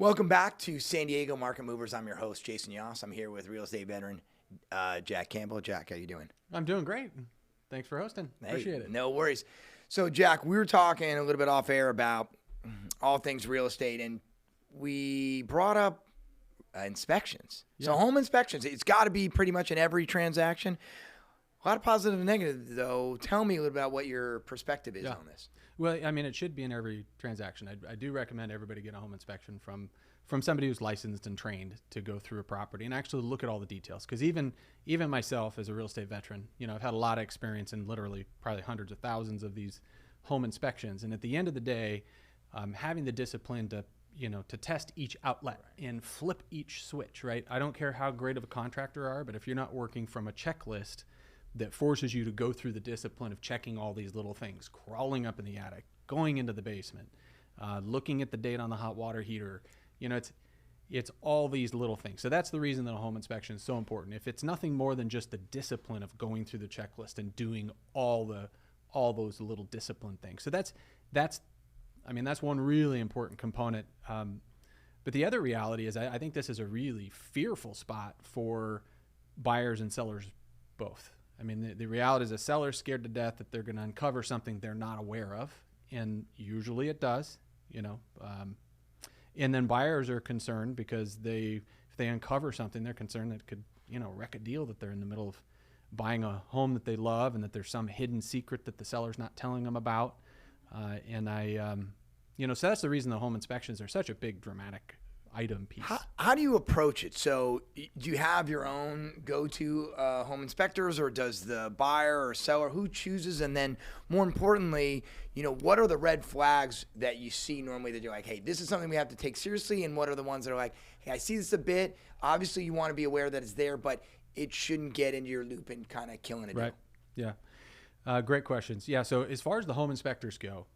Welcome back to San Diego Market Movers. I'm your host, Jason Yoss. I'm here with real estate veteran Jack Campbell. Jack, how you doing? I'm doing great. Thanks for hosting. Appreciate it. No worries. So, Jack, we were talking a little bit off air about all things real estate, and we brought up inspections. Yeah. So home inspections, it's got to be pretty much in every transaction. A lot of positive and negative, though. Tell me a little bit about what your perspective is on this. Well, I mean, it should be in every transaction. I do recommend everybody get a home inspection from somebody who's licensed and trained to go through a property and actually look at all the details. Because even myself as a real estate veteran, I've had a lot of experience in literally probably hundreds of thousands of these home inspections. And at the end of the day, having the discipline to test each outlet and flip each switch, right? I don't care how great of a contractor you are, but if you're not working from a checklist that forces you to go through the discipline of checking all these little things, crawling up in the attic, going into the basement, looking at the date on the hot water heater. It's all these little things. So that's the reason that a home inspection is so important. If it's nothing more than just the discipline of going through the checklist and doing all those little discipline things. So that's one really important component. But the other reality is I think this is a really fearful spot for buyers and sellers both. I mean, the reality is a seller's scared to death that they're going to uncover something they're not aware of, and usually it does, and then buyers are concerned because if they uncover something, they're concerned that it could, wreck a deal that they're in the middle of buying a home that they love and that there's some hidden secret that the seller's not telling them about. So that's the reason the home inspections are such a big dramatic item piece. How do you approach it? So do you have your own go-to home inspectors, or does the buyer or seller, who chooses? And then more importantly, what are the red flags that you see normally that you're like, hey, this is something we have to take seriously? And what are the ones that are like, hey, I see this a bit. Obviously you want to be aware that it's there, but it shouldn't get into your loop and kind of killing a deal. Right. Yeah. Great questions. Yeah. So as far as the home inspectors go,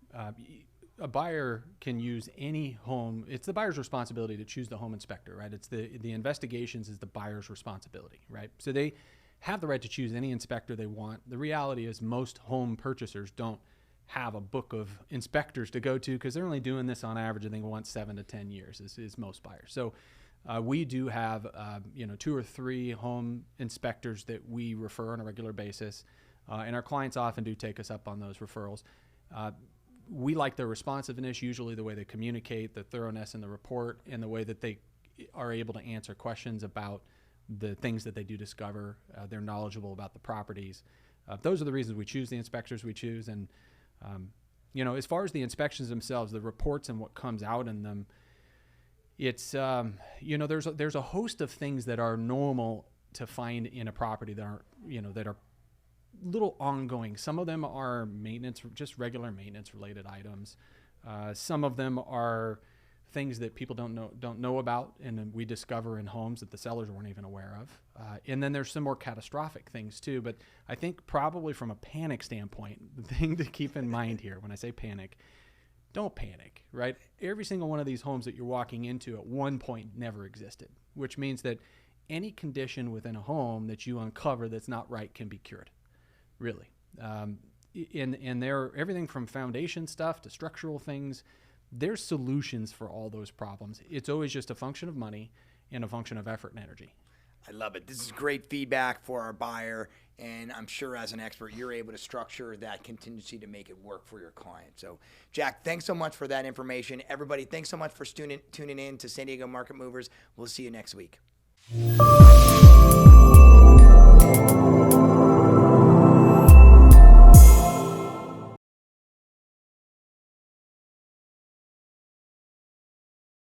a buyer can use any home. It's the buyer's responsibility to choose the home inspector, right? It's the investigations is the buyer's responsibility, right? So they have the right to choose any inspector they want. The reality is most home purchasers don't have a book of inspectors to go to because they're only doing this on average, I think, once 7 to 10 years is most buyers. So we do have, 2 or 3 home inspectors that we refer on a regular basis. And our clients often do take us up on those referrals. We like their responsiveness, usually the way they communicate, the thoroughness in the report, and the way that they are able to answer questions about the things that they do discover. They're knowledgeable about the properties. Those are the reasons we choose the inspectors we choose. And, as far as the inspections themselves, the reports and what comes out in them, it's, there's a host of things that are normal to find in a property that are little ongoing. Some of them are maintenance, just regular maintenance related items. Some of them are things that people don't know about, and we discover in homes that the sellers weren't even aware of. And then there's some more catastrophic things too. But I think probably from a panic standpoint, the thing to keep in mind here when I say panic, don't panic, right? Every single one of these homes that you're walking into at one point never existed, which means that any condition within a home that you uncover that's not right can be cured. Really. And there, everything from foundation stuff to structural things, there's solutions for all those problems. It's always just a function of money and a function of effort and energy. I love it. This is great feedback for our buyer, and I'm sure as an expert, you're able to structure that contingency to make it work for your client. So, Jack, thanks so much for that information. Everybody, thanks so much for tuning in to San Diego Market Movers. We'll see you next week.